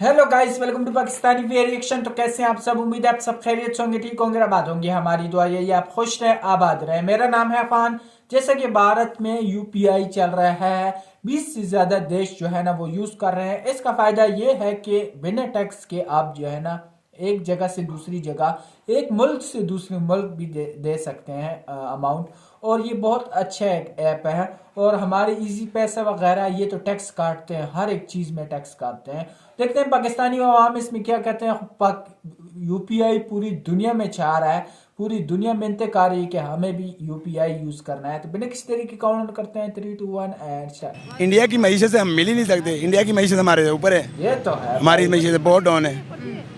Hello guys, welcome to Pakistani way reaction. तो कैसे हैं आप सब? उम्मीद है आप सब खैरियत से होंगे, ठीक होंगे, आबाद होंगे। हमारी दुआ यही आप खुश रहे, आबाद रहे। मेरा नाम है अफान। जैसा कि भारत में यूपीआई चल रहा है, 20 से ज्यादा देश जो है ना वो यूज कर रहे हैं। इसका फायदा ये है कि बिना टैक्स के आप जो है ना एक जगह से दूसरी जगह, एक मुल्क से दूसरे मुल्क भी दे सकते हैं अमाउंट। और ये बहुत अच्छा ऐप है। और हमारे इजी पैसा वगैरह ये तो टैक्स काटते हैं, हर एक चीज़ में टैक्स काटते हैं। देखते हैं पाकिस्तानी अवाम इसमें क्या कहते हैं। यूपीआई पूरी दुनिया में चाह रहा है, पूरी दुनिया मिन्नतें कर रही है कि हमें भी यूपीआई यूज करना है। तो बिना किसी तरीके काउंट करते हैं 3, 2, 1 एंड स्टार्ट। इंडिया की मईशत से हम मिल ही नहीं सकते। इंडिया की मईशत हमारे ऊपर है। ये तो है, हमारी मईशत बहुत डाउन है।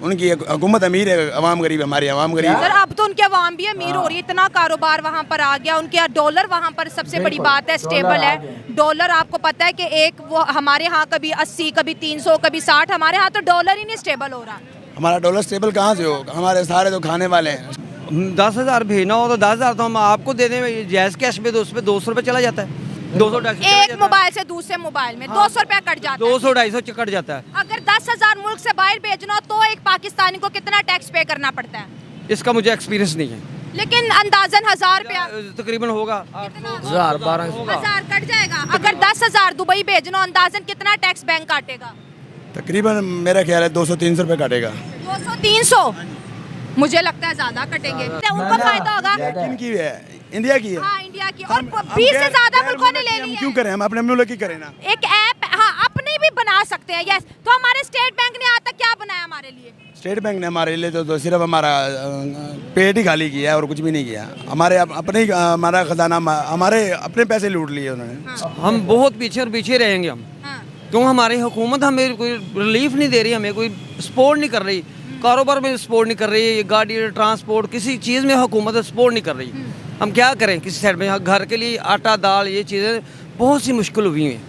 उनकी हुकूमत अमीर है, अवाम गरीब है। हमारी अवाम गरीब है। सर अब तो उनके अवाम भी अमीर हो रही है, इतना कारोबार वहाँ पर आ गया। उनके यहाँ डॉलर वहाँ पर सबसे बड़ी बात है, स्टेबल है डॉलर। आपको पता है कि एक वो हमारे यहाँ कभी 80, कभी 300, कभी 60, हमारे यहाँ तो डॉलर ही नहीं स्टेबल हो रहा। हमारा डॉलर स्टेबल कहाँ से हो? हमारे सारे तो खाने वाले हैं। 10,000 भेजना हो तो 10,000 तो हम आपको दे दें जैस कैश पे, तो उस पर 200 रुपये चला जाता है। 200 एक मोबाइल से दूसरे मोबाइल में 200 रुपया कट जाता है। 200-250 कट जाता है। अगर 10,000 मुल्क से बाहर भेजना हो तो एक पाकिस्तानी को कितना टैक्स पे करना पड़ता है? इसका मुझे एक्सपीरियंस नहीं है, लेकिन अंदाजन 1000 रुपया तकरीबन होगा। 1000 कट जाएगा। अगर 10,000 दुबई भेजना हो, अंदाजन कितना टैक्स बैंक काटेगा? तकरीबन मेरा ख्याल है 200-300 रुपये काटेगा। 200-300 मुझे लगता है ज्यादा कटेंगे। उनको फायदा होगा। किनकी है? इंडिया की है। हाँ, इंडिया की। और 20 से ज्यादा मुल्कों ने ले ली है। क्यों करें? हम अपने मुल्क की करें ना। एक ऐप हाँ अपने भी बना सकते हैं। यस, तो हमारे स्टेट बैंक ने आज तक क्या बनाया हमारे लिए? स्टेट बैंक ने हमारे लिए तो सिर्फ हमारा पेट ही खाली किया है और कुछ भी नहीं किया। हमारे अपने हमारा खजाना, हमारे अपने पैसे लूट लिए उन्होंने। हाँ। हम बहुत पीछे और पीछे रहेंगे हम। हाँ। क्यों? हमारी हुकूमत हमें कोई रिलीफ नहीं दे रही, हमें कोई सपोर्ट नहीं कर रही। कारोबार में सपोर्ट नहीं कर रही, गाड़ी ट्रांसपोर्ट किसी चीज़ में हुकूमत सपोर्ट नहीं कर रही। हम क्या करें? किसी साइड में घर के लिए आटा दाल ये चीज़ें बहुत सी मुश्किल हुई हैं।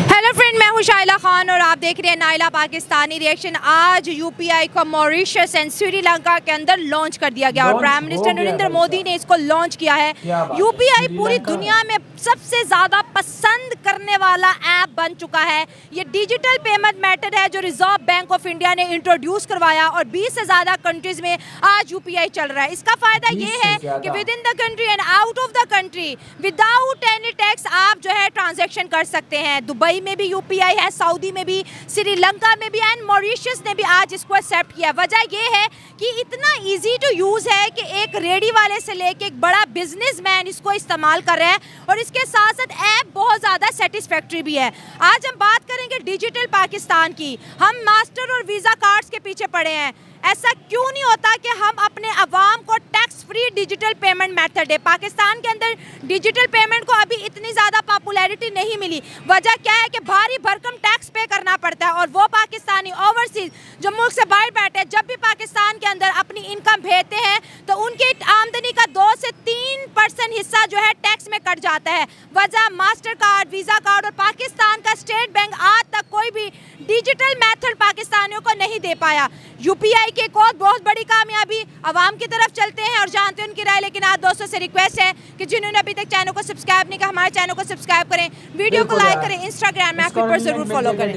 हेलो फ्रेंड, मैं हूं शाइला खान और आप देख रहे हैं नाइला पाकिस्तानी रिएक्शन। आज यूपीआई को मॉरिशस एंड श्रीलंका के अंदर लॉन्च कर दिया गया और प्राइम मिनिस्टर नरेंद्र मोदी ने इसको लॉन्च किया है। यूपीआई पूरी दुनिया में सबसे ज्यादा पसंद करने वाला ऐप बन चुका है। ये डिजिटल पेमेंट मेथड है जो रिजर्व बैंक ऑफ इंडिया ने इंट्रोड्यूस करवाया और 20 से ज्यादा कंट्रीज में आज यूपीआई चल रहा है। इसका फायदा ये है कि with in the country and out of the country without any tax आप जो है ट्रांजेक्शन कर सकते हैं। दुबई में भी यूपीआई है, सऊदी में भी, श्रीलंका में भी एंड मॉरिशस ने भी आज इसको एक्सेप्ट किया। वजह ये है कि इतना इजी टू यूज है कि एक रेडी वाले से लेके एक बड़ा बिजनेसमैन इसको इस्तेमाल कर रहा है और इसके साथ साथ ऐप बहुत ज़्यादा सेटिस्फैक्ट्री भी है। आज हम बात करेंगे डिजिटल पाकिस्तान की। हम मास्टर और वीज़ा कार्ड्स के पीछे पड़े हैं। ऐसा क्यों नहीं होता कि हम अपने अवाम को tax free digital payment method है? पाकिस्तान के अंदर डिजिटल पेमेंट को अभी इतनी ज़्यादा पॉपुलैरिटी नहीं मिली। वजह क्या है कि भारी भरकम टैक्स पे करना पड़ता है और वो पाकिस्तानी ओवरसीज जो मुल्क से बाहर बैठे हैं, जब भी पाकिस्तान के अंदर अपनी इनकम भेजते हैं तो उनकी आमदनी का 2 से 3% हिस्सा जो है टैक्स में कट जाता है। वजह मास्टर कार्ड, वीज़ा कार्ड और पाकिस्तान का स्टेट बैंक आज तक कोई भी डिजिटल मेथड पाकिस्तानियों को नहीं दे पाया। यूपीआई की एक और बहुत बड़ी कामयाबी, आवाम की तरफ चलते हैं और जानते हैं उनकी राय। लेकिन आज दोस्तों से रिक्वेस्ट है कि जिन्होंने अभी तक चैनल को सब्सक्राइब नहीं किया, हमारे चैनल को सब्सक्राइब करें, वीडियो को लाइक करें, इंस्टाग्राम में पर जरूर फॉलो करें।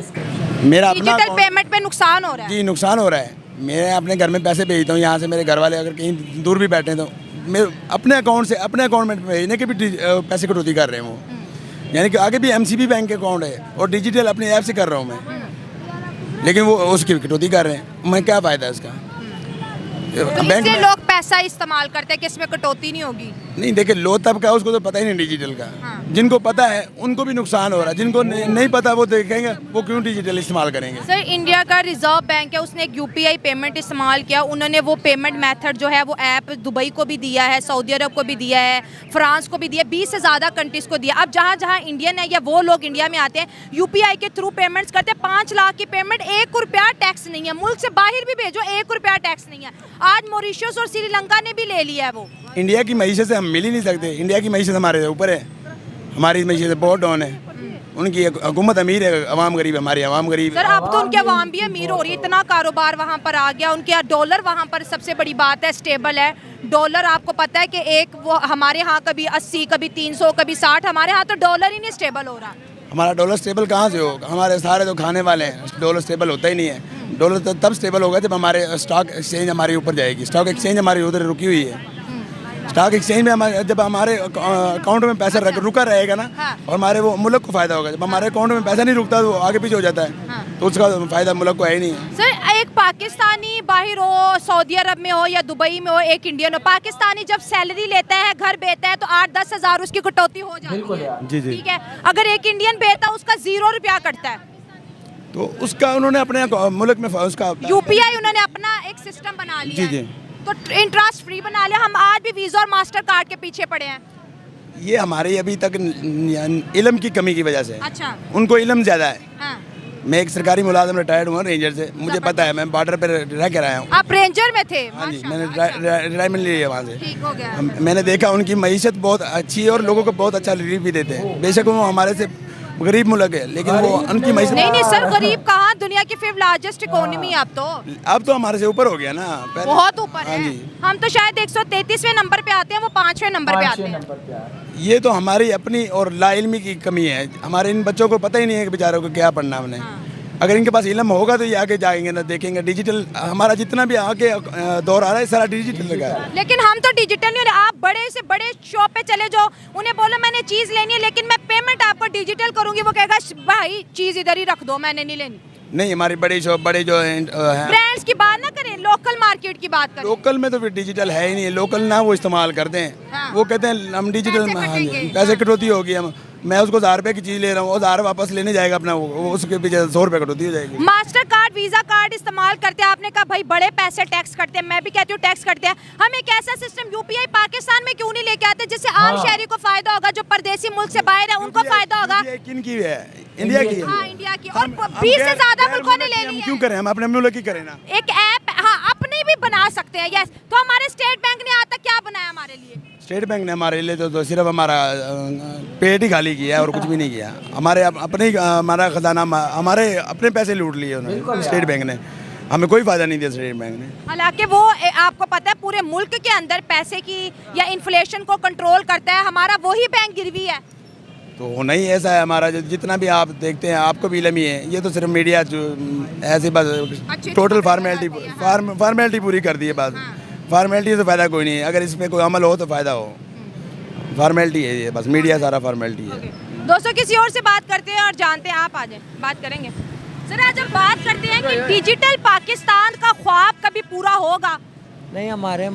मेरा अपना डिजिटल पेमेंट पे नुकसान हो रहा है। जी, नुकसान हो रहा है। मैं अपने घर में पैसे भेजता हूँ, यहाँ से मेरे घर वाले अगर कहीं दूर भी बैठे तो मैं अपने अकाउंट से अपने अकाउंट में भेजने के भी पैसे कटौती कर रहे हैं वो। यानी कि आगे भी एमसीबी बैंक के अकाउंट है और डिजिटल अपने ऐप से कर रहा हूँ मैं, लेकिन वो उसकी कटौती कर रहे हैं। मैं क्या फ़ायदा है इसका? बैंक में लोग पैसा इस्तेमाल करते हैं कि इसमें कटौती नहीं होगी। नहीं, देखिए लो तबका उसको तो पता ही नहीं डिजिटल का। हाँ। जिनको पता है उनको भी नुकसान हो रहा है, जिनको नहीं पता वो देखेंगे वो क्यों डिजिटल इस्तेमाल करेंगे। सर, इंडिया का रिजर्व बैंक है, उसने एक यूपीआई पेमेंट इस्तेमाल किया। उन्होंने वो पेमेंट मेथड जो है वो ऐप दुबई को भी दिया है, सऊदी अरब को भी दिया है, फ्रांस को भी दिया, 20 से ज़्यादा कंट्रीज़ को दिया। अब जहाँ जहाँ इंडियन है या वो लोग इंडिया में आते हैं यूपीआई के थ्रू पेमेंट्स करते हैं। 5 लाख की पेमेंट, 1 रुपया टैक्स नहीं है। मुल्क से बाहर भी भेजो 1 रुपया टैक्स नहीं है। आज मॉरिशस और श्रीलंका ने भी ले लिया है वो। इंडिया की मईशत से हम मिल ही नहीं सकते। इंडिया की मईशत हमारे ऊपर है। हमारी मईशत बहुत डाउन है। उनकी हुकूमत अमीर है, अवाम गरीब है। हमारी अवाम गरीब सर अब तो उनके अवाम भी अमीर हो रही है, इतना कारोबार वहाँ पर आ गया। उनके यहाँ डॉलर वहाँ पर सबसे बड़ी बात है, स्टेबल है डॉलर। आपको पता है कि एक वो हमारे यहाँ कभी 80, कभी 300, कभी 60, हमारे यहाँ तो डॉलर ही नहीं स्टेबल हो रहा। हमारा डॉलर स्टेबल कहाँ से होगा? हमारे सारे तो खाने वाले हैं, डॉलर स्टेबल होता ही नहीं है। डॉलर तो तब स्टेबल होगा जब हमारे स्टॉक एक्सचेंज हमारे ऊपर जाएगी। स्टॉक एक्सचेंज हमारी उधर रुकी हुई है। स्टॉक एक्सचेंज में हमारे जब हमारे अकाउंट में पैसा रुका रहेगा ना, और हमारे वो मुल्क को फायदा होगा। जब हमारे अकाउंट में पैसा नहीं रुकता तो आगे पीछे हो जाता है, तो उसका फायदा मुल्क को है ही नहीं है। सर, एक पाकिस्तानी बाहर हो, सऊदी अरब में हो या दुबई में हो, एक इंडियन हो, पाकिस्तानी जब सैलरी लेता है, घर बेचता है तो 8-10 हज़ार उसकी कटौती हो जाती है। जी जी। ठीक है, अगर एक इंडियन बेचता है उसका 0 रुपया कटता है। तो उसका उन्होंने अपने मुल्क में उसका यूपीआई उन्होंने अपना एक सिस्टम बना लिया जी है। जी। तो इंटरेस्ट फ्री बना लिया। हम आज भी वीजा और मास्टर कार्ड के पीछे पड़े हैं। ये हमारी अभी तक इल्म की कमी की वजह से। अच्छा। उनको इल्म ज़्यादा है। हाँ। मैं एक सरकारी मुलाजिम रिटायर्ड हुआ रेंजर से, मुझे पता है, मैं बॉर्डर पर रह कर आया हूँ। आप रेंजर में थे? हाँ जी, मैंने माशाल्लाह। रिटायरमेंट ली है वहाँ से। ठीक हो गया। मैंने देखा उनकी मईशत बहुत अच्छी है और लोगों को बहुत अच्छा रिलीफ भी देते हैं। बेशक वो हमारे से गरीब मुल्क है, लेकिन वो उनकी मईशत नहीं सर, गरीब कहाँ, दुनिया की 5th लार्जेस्ट इकोनॉमी अब तो। अब तो हमारे से ऊपर हो गया ना, पहले बहुत ऊपर हाँ है। जी। हम तो शायद 133वें नंबर पे आते हैं, वो 5वें नंबर पे आते हैं। ये तो हमारी अपनी और लाइल्मी की कमी है। हमारे इन बच्चों को पता ही नहीं है कि बेचारों को क्या पढ़ना हमने। अगर इनके पास इल्म होगा तो ये आगे जाएंगे ना, देखेंगे डिजिटल हमारा जितना भी आगे दौर आ रहा है सारा डिजिटल लगा है। लेकिन हम तो डिजिटल नहीं हो रहे। आप बड़े से बड़े शॉप पे चले जाओ, उन्हें बोलो मैंने चीज लेनी है लेकिन मैं पेमेंट आपको डिजिटल करूंगी, वो कहेगा भाई चीज इधर ही रख दो, मैंने नहीं लेनी। नहीं, हमारी बड़ी शॉप बड़े जो हैं ब्रांड्स की बात ना करें, लोकल मार्केट की बात करें। लोकल में तो फिर डिजिटल है ही नहीं है। लोकल ना वो इस्तेमाल करते हैं। हाँ। वो कहते हैं हम डिजिटल पैसे हाँ जी, कटेंगे। पैसे कटौती होगी। हम मैं उसको 1000 रुपये की चीज़ ले रहा हूँ, 1000 वापस लेने जाएगा अपना, वो उसके पीछे 100 रुपये कटौती हो जाएगी। मास्टर कार्ड, वीजा कार्ड इस्तेमाल करते हैं, आपने कहा भाई बड़े पैसे टैक्स करते हैं, मैं भी कहती हूँ टैक्स करते हैं। हम एक ऐसा सिस्टम यूपीआई पाकिस्तान में क्यों नहीं लेके आते जिससे आम शहरी को फायदा होगा, जो परदेसी मुल्क से बाहर है उनको फायदा होगा। किन की है? इंडिया की है। हाँ, इंडिया की। और 20 से ज्यादा मुल्कों ने ले हम ली क्यों है। करें? हम अपने मुल्क की करें ना। एक ऐप, हाँ, अपनी भी बना सकते हैं। यस, तो हमारे स्टेट बैंक ने आज तक क्या बनाया हमारे लिए? स्टेट बैंक ने हमारे लिए तो सिर्फ हमारा पेट ही खाली किया है और कुछ भी नहीं किया। हमारे अपने हमारा खजाना हमारे अपने पैसे लूट लिए उन्होंने, स्टेट बैंक ने। हमें कोई फायदा नहीं दिया स्टेट बैंक ने। हालांकि वो आपको पता है पूरे मुल्क के अंदर पैसे की या इन्फ्लेशन को कंट्रोल करता है, हमारा वही बैंक गिरवी है। तो नहीं, ऐसा है हमारा जितना भी आप देखते हैं आपको भी इल्म ही है। ये तो सिर्फ मीडिया जो ऐसे बस टोटल फार्मेलिटी पूरी कर दी है बस। फार्मेलिटी से फ़ायदा कोई नहीं है। अगर इसमें कोई अमल हो तो फ़ायदा हो। फार्मेलिटी है ये, बस मीडिया सारा फार्मेलिटी है। दोस्तों, किसी और से बात करते हैं और जानते हैं, आप आ जाए, बात करेंगे। सर, आज हम बात करते हैं कि डिजिटल पाकिस्तान का ख्वाब कभी पूरा होगा? नहीं, हमारे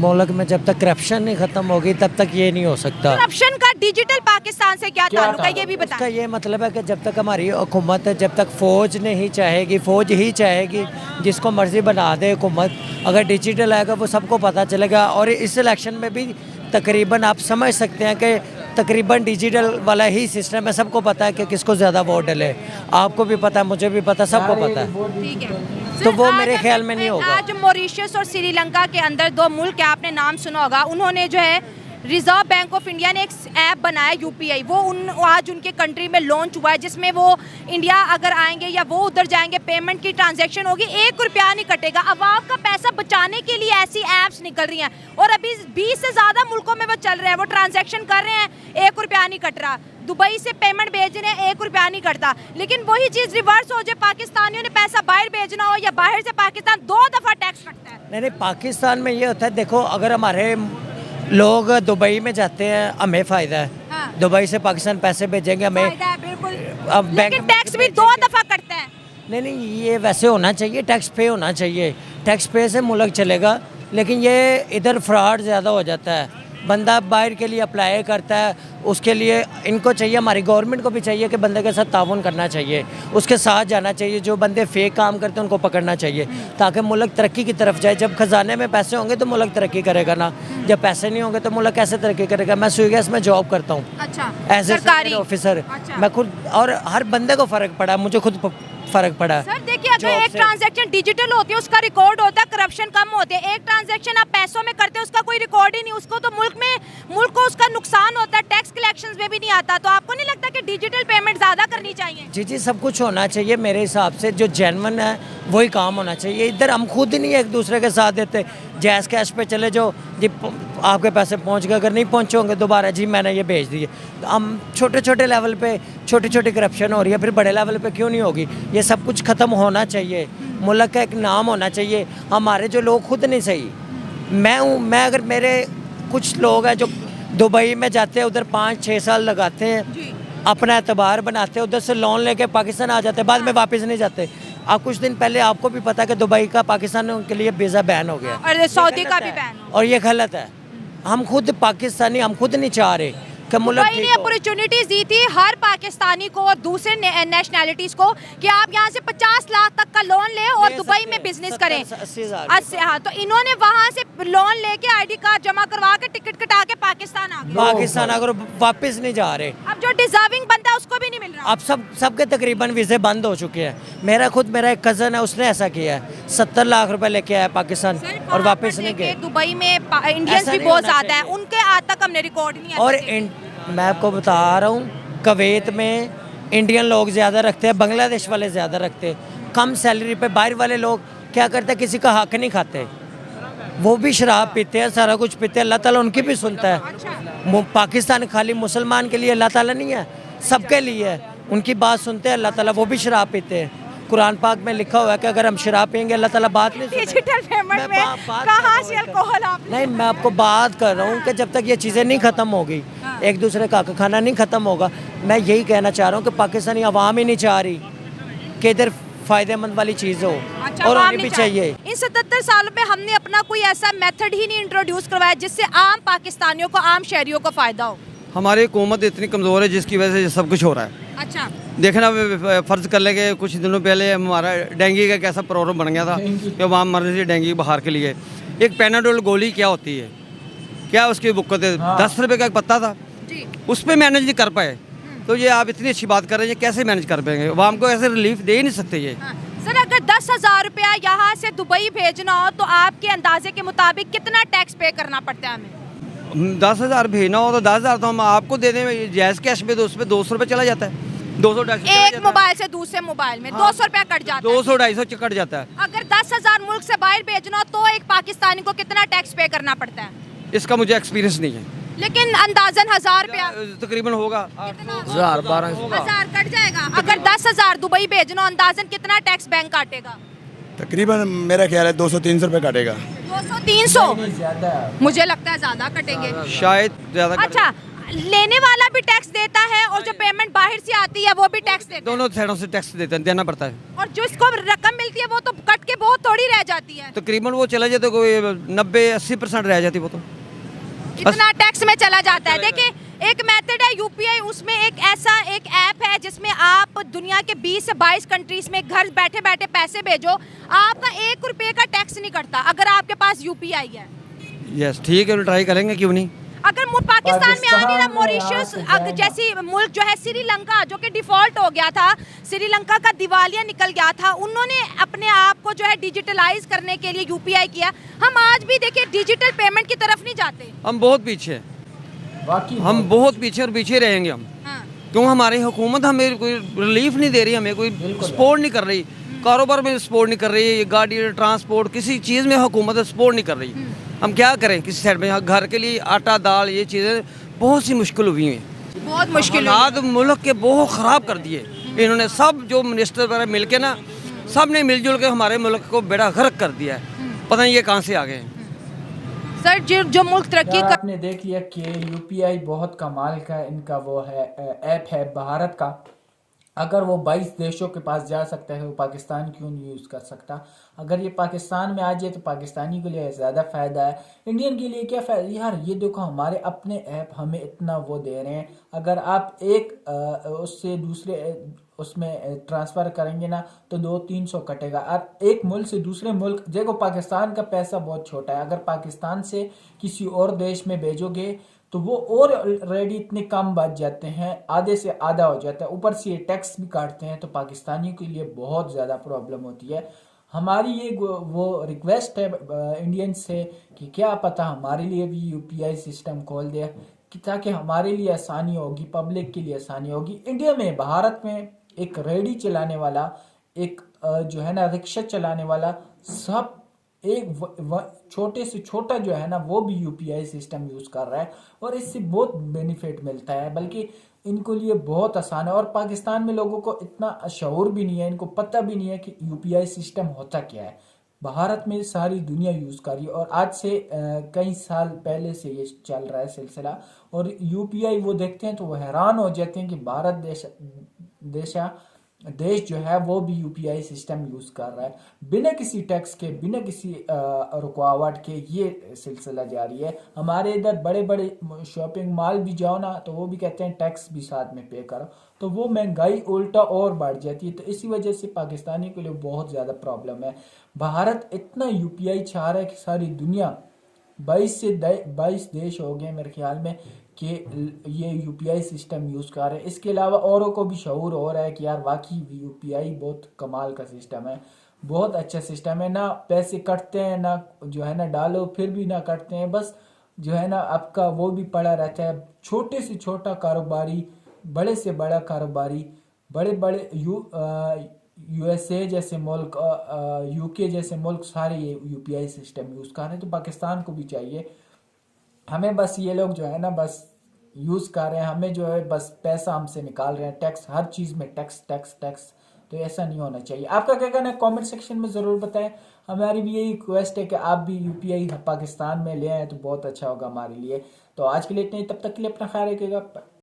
मुल्क में जब तक करप्शन नहीं खत्म होगी तब तक ये नहीं हो सकता। करप्शन का डिजिटल पाकिस्तान से क्या ताल्लुक है, ये भी उसका बताएं। ये मतलब है कि जब तक हमारी हुकूमत है, जब तक फ़ौज नहीं चाहेगी, फ़ौज ही चाहेगी, जिसको मर्जी बना दे हुकूमत। अगर डिजिटल आएगा वो सबको पता चलेगा। और इस इलेक्शन में भी तकरीबन आप समझ सकते हैं कि तकरीबन डिजिटल वाला ही सिस्टम है। सबको पता है कि किसको ज़्यादा वोट डले। आपको भी पता है, मुझे भी पता, सबको पता है। ठीक है, तो सर, वो आज मेरे अगर ख्याल में नहीं होगा। आज मॉरिशस और श्रीलंका के अंदर 2 मुल्क है, आपने नाम सुना होगा, उन्होंने जो है रिजर्व बैंक ऑफ इंडिया ने एक ऐप बनाया यूपीआई, वो आज उनके कंट्री में लॉन्च हुआ है, जिसमें वो इंडिया अगर आएंगे या वो उधर जाएंगे, पेमेंट की ट्रांजैक्शन होगी, 1 रुपया नहीं कटेगा। अवाम का पैसा बचाने के लिए ऐसी ऐप्स निकल रही हैं और अभी 20 से ज़्यादा मुल्कों में वो चल रहे हैं। वो ट्रांजैक्शन कर रहे हैं, 1 रुपया नहीं कट रहा। दुबई से पेमेंट भेज रहे हैं, 1 रुपया नहीं कटता। लेकिन वही चीज़ रिवर्स हो जाए, पाकिस्तानियों ने पैसा बाहर भेजना हो या बाहर से पाकिस्तान, 2 दफ़ा टैक्स कटता है। नहीं, पाकिस्तान में ये होता है, देखो अगर हमारे लोग दुबई में जाते हैं हमें फ़ायदा है। हाँ। दुबई से पाकिस्तान पैसे भेजेंगे हमें, फायदा है, बिल्कुल। अब बैंक लेकिन टैक्स भी 2 दफ़ा कटता है। नहीं, ये वैसे होना चाहिए, टैक्स पे होना चाहिए। टैक्स पे से मुल्क चलेगा। लेकिन ये इधर फ्रॉड ज़्यादा हो जाता है। बंदा बाहर के लिए अप्लाई करता है, उसके लिए इनको चाहिए, हमारी गवर्नमेंट को भी चाहिए कि बंदे के साथ ताउन करना चाहिए, उसके साथ जाना चाहिए। जो बंदे फेक काम करते हैं उनको पकड़ना चाहिए ताकि मुल्क तरक्की की तरफ जाए। जब खजाने में पैसे होंगे तो मुल्क तरक्की करेगा ना, जब पैसे नहीं होंगे तो मुल्क कैसे तरक्की करेगा। मैं स्विगेस में जॉब करता हूँ अच्छा, एज ए सरकारी ऑफिसर। अच्छा। मैं खुद, और हर बंदे को फ़र्क पड़ा, मुझे खुद फ़र्क पड़ा। सर देखिए, अगर एक ट्रांजैक्शन डिजिटल होती है उसका रिकॉर्ड होता है, करप्शन कम होती है। एक ट्रांजैक्शन आप पैसों में करते हैं उसका कोई रिकॉर्ड ही नहीं, उसको तो मुल्क को उसका नुकसान होता है, टैक्स कलेक्शंस में भी नहीं आता। तो आपको नहीं लगता कि डिजिटल पेमेंट ज़्यादा करनी चाहिए? जी, सब कुछ होना चाहिए मेरे हिसाब से। जो जेन्युइन है वही काम होना चाहिए। इधर हम खुद ही नहीं एक दूसरे के साथ देते। जैस कैश पे चले जाओ जी, आपके पैसे पहुंच गए, अगर नहीं पहुंचे होंगे दोबारा जी मैंने ये भेज दिए। तो हम छोटे छोटे लेवल पे छोटी छोटी करप्शन हो रही है, फिर बड़े लेवल पे क्यों नहीं होगी? ये सब कुछ ख़त्म होना चाहिए। मुल्क का एक नाम होना चाहिए। हमारे जो लोग खुद नहीं सही, मैं अगर मेरे कुछ लोग हैं जो दुबई में जाते हैं, उधर 5-6 साल लगाते हैं, अपना एतबार बनाते हैं, उधर से लोन लेके पाकिस्तान आ जाते हैं, बाद में वापस नहीं जाते। आप कुछ दिन पहले आपको भी पता है कि दुबई का पाकिस्तान के लिए वीज़ा बैन हो गया और सऊदी का भी बैन हो। और ये गलत है। हम खुद पाकिस्तानी, हम खुद नहीं चाह रहे कि मुल्क दुबई ने अपॉर्चुनिटीज दी थी हर पाकिस्तानी को और दूसरे नेशनैलिटीज को कि आप यहाँ से 50 लाख तक का लोन लें और दुबई में बिजनेस करें। 80, हाँ, तो इन्होंने वहाँ से लोन लेके आईडी कार्ड जमा करवा के टिकट कटा के पाकिस्तान आ गए। पाकिस्तान अगर वापस नहीं जा रहे, अब जो डिजर्विंग बंदा है उसको भी नहीं मिल रहा। अब सबके तकरीबन वीज़े बंद हो चुके हैं। मेरा एक कज़न है, उसने ऐसा किया है, 70 लाख रुपए लेके आया पाकिस्तान और वापस नहीं गए। दुबई में इंडियंस भी बहुत ज्यादा है, उनके आज तक हमने रिकॉर्ड नहीं और मैं आपको बता रहा हूँ, कुवैत में इंडियन लोग ज़्यादा रखते हैं, बांग्लादेश वाले ज़्यादा रखते हैं। कम सैलरी पे बाहर वाले लोग क्या करते हैं, किसी का हक नहीं खाते, वो भी शराब पीते हैं, सारा कुछ पीते हैं। अल्लाह ताला उनकी भी सुनता है। पाकिस्तान खाली मुसलमान के लिए अल्लाह ताला नहीं है, सबके लिए है। उनकी बात सुनते हैं अल्लाह ताला, वो भी शराब पीते हैं। कुरान पाक में लिखा हुआ है कि अगर हम शराब पियेंगे अल्लाह ताला बात नहीं सुनेगा। डिजिटल पेमेंट में कहाँ से अल्कोहल आप नहीं, मैं आपको बात कर रहा हूँ कि जब तक ये चीज़ें नहीं ख़त्म होगी, एक दूसरे का हक खाना नहीं ख़त्म होगा। मैं यही कहना चाह रहा हूँ कि पाकिस्तानी अवाम ही नहीं चाह रही कि इधर फ़ायदेमंद वाली चीज़ हो, और होनी भी चाहिए। इन 77 सालों में हमने अपना कोई ऐसा मेथड ही नहीं इंट्रोड्यूस करवाया जिससे आम पाकिस्तानियों को, आम शहरियों को फ़ायदा हो। हमारी हुकूमत इतनी कमज़ोर है जिसकी वजह से ये सब कुछ हो रहा है। अच्छा, देखना फ़र्ज़ कर लेंगे, कुछ दिनों पहले हमारा डेंगू का कैसा प्रॉब्लम बन गया था कि वहाँ मरने से डेंगू बुखार के लिए। एक पैनाडोल गोली क्या होती है, क्या उसकी बुक्कत है, 10 रुपये का एक पत्ता था, उस पर मैनेज नहीं कर पाए। तो ये आप इतनी अच्छी बात कर रहे हैं, कैसे मैनेज कर पाएंगे? वाम को ऐसे रिलीफ दे ही नहीं सकते ये। सर, अगर 10,000 रुपया यहाँ से दुबई भेजना हो तो आपके अंदाजे के मुताबिक कितना टैक्स पे करना पड़ता है हमें? 10,000 भेजना हो तो 10,000 तो हम आपको दे दें जैज़ कैश पे, तो उस पर 200 रुपये चला जाता है। 200 एक मोबाइल से दूसरे मोबाइल में 200 रुपया कट जाता है। 200-250 कट जाता है। अगर 10,000 मुल्क से बाहर भेजना हो तो एक पाकिस्तानी को कितना टैक्स पे करना पड़ता है? इसका मुझे एक्सपीरियंस नहीं है, लेकिन अंदाजन 1,000 रुपया तकरीबन होगा। 1,000 कट जाएगा। अगर 10,000 दुबई भेजना हो, अंदाजन कितना टैक्स बैंक काटेगा? तकरीबन मेरा ख्याल है 200-300 रुपये काटेगा। 200-300? ज्यादा मुझे लगता है ज्यादा कटेंगे, शायद ज़्यादा। अच्छा, लेने वाला भी टैक्स देता है और जो पेमेंट बाहर से आती है वो भी टैक्स देता है। दोनों साइडों से टैक्स देना पड़ता है। और जिसको रकम मिलती है वो तो कट के बहुत थोड़ी रह जाती है। तकरीबन वो चला जाता है, कोई 90-80% रह जाती वो तो। इतना टैक्स में चला जाता है। देखिए, एक मेथड है यूपीआई, उसमें एक ऐप है जिसमें आप दुनिया के 20 से 22 कंट्रीज में घर बैठे बैठे पैसे भेजो, आपका 1 रुपये का टैक्स नहीं कटता अगर आपके पास यूपीआई है। यस, ठीक है, ट्राई करेंगे, क्यों नहीं। अगर पाकिस्तान में आने ना, मॉरिशस जैसी मुल्क जो है, श्रीलंका जो कि डिफॉल्ट हो गया था, श्रीलंका का दिवालिया निकल गया था, उन्होंने अपने आप को जो है डिजिटलाइज करने के लिए यूपीआई किया। हम आज भी देखिए डिजिटल पेमेंट की तरफ नहीं जाते। हम बहुत पीछे हैं, हम बहुत पीछे और पीछे रहेंगे हम। क्यों? हमारी हुकूमत हमें कोई रिलीफ नहीं दे रही, हमें कोई सपोर्ट नहीं कर रही, कारोबार में सपोर्ट नहीं कर रही, गाड़ी ट्रांसपोर्ट किसी चीज़ में हुकूमत सपोर्ट नहीं कर रही। हम क्या करें किसी साइड में? घर के लिए आटा दाल ये चीज़ें बहुत सी मुश्किल हुई हैं, बहुत मुश्किल। हालात मुल्क के बहुत ख़राब कर दिए इन्होंने। सब जो मिनिस्टर वगैरह मिल के ना, सब ने मिलजुल के हमारे मुल्क को बेड़ा गर्क कर दिया है। पता नहीं ये कहाँ से आ गए हैं। सर, जो मुल्क तरक्की कर... आपने देख लिया कि यूपीआई बहुत कमाल का इनका वो है ऐप है भारत का। अगर वो 22 देशों के पास जा सकता है, वो पाकिस्तान क्यों नहीं यूज़ कर सकता? अगर ये पाकिस्तान में आ जाए तो पाकिस्तानी के लिए ज़्यादा फ़ायदा है, इंडियन के लिए क्या फ़ायदा? यार ये देखो, हमारे अपने ऐप हमें इतना वो दे रहे हैं। अगर आप एक उससे दूसरे उसमें ट्रांसफ़र करेंगे ना तो 200-300 कटेगा। और एक मुल्क से दूसरे मुल्क, देखो पाकिस्तान का पैसा बहुत छोटा है, अगर पाकिस्तान से किसी और देश में भेजोगे तो वो और ऑलरेडी इतने कम बच जाते हैं, आधे से आधा हो जाता है, ऊपर से ये टैक्स भी काटते हैं, तो पाकिस्तानियों के लिए बहुत ज़्यादा प्रॉब्लम होती है। हमारी ये वो रिक्वेस्ट है इंडियन से कि क्या पता हमारे लिए भी यूपीआई सिस्टम खोल दे कि ताकि हमारे लिए आसानी होगी, पब्लिक के लिए आसानी होगी। इंडिया में, भारत में एक रेडी चलाने वाला, एक जो है ना रिक्शा चलाने वाला, सब छोटे से छोटा जो है ना वो भी यूपीआई सिस्टम यूज़ कर रहा है और इससे बहुत बेनिफिट मिलता है, बल्कि इनको लिए बहुत आसान है। और पाकिस्तान में लोगों को इतना शऊर भी नहीं है, इनको पता भी नहीं है कि यूपीआई सिस्टम होता क्या है। भारत में सारी दुनिया यूज़ कर रही है और आज से कई साल पहले से ये चल रहा है सिलसिला। और यूपीआई वो देखते हैं तो वो हैरान हो जाते हैं कि भारत देश जो है वो भी यूपीआई सिस्टम यूज़ कर रहा है बिना किसी टैक्स के, बिना किसी रुकावट के। ये सिलसिला जारी है। हमारे इधर बड़े बड़े शॉपिंग मॉल भी जाओ ना तो वो भी कहते हैं टैक्स भी साथ में पे करो, तो वो महंगाई उल्टा और बढ़ जाती है। तो इसी वजह से पाकिस्तानी के लिए बहुत ज़्यादा प्रॉब्लम है। भारत इतना यूपीआई चाह रहा है कि सारी दुनिया 22 देश हो गए मेरे ख्याल में कि ये यूपीआई सिस्टम यूज़ कर रहे हैं। इसके अलावा औरों को भी शऊर हो रहा है कि यार वाकई यूपीआई बहुत कमाल का सिस्टम है, बहुत अच्छा सिस्टम है। ना पैसे कटते हैं, ना जो है ना डालो फिर भी ना कटते हैं, बस जो है ना आपका वो भी पड़ा रहता है। छोटे से छोटा कारोबारी, बड़े से बड़ा कारोबारी, बड़े बड़े यूएसए जैसे मुल्क, यूके जैसे मुल्क सारे ये यूपीआई सिस्टम यूज़ कर रहे हैं। तो पाकिस्तान को भी चाहिए, हमें बस ये लोग जो है ना बस यूज़ कर रहे हैं, हमें जो है बस पैसा हमसे निकाल रहे हैं, टैक्स, हर चीज़ में टैक्स टैक्स टैक्स। तो ऐसा नहीं होना चाहिए। आपका क्या कहना है कमेंट सेक्शन में ज़रूर बताएं। हमारी भी यही रिक्वेस्ट है कि आप भी यूपीआई पाकिस्तान में ले आए तो बहुत अच्छा होगा हमारे लिए। तो आज के लिए इतना ही, तब तक के लिए अपना ख्याल रखिएगा।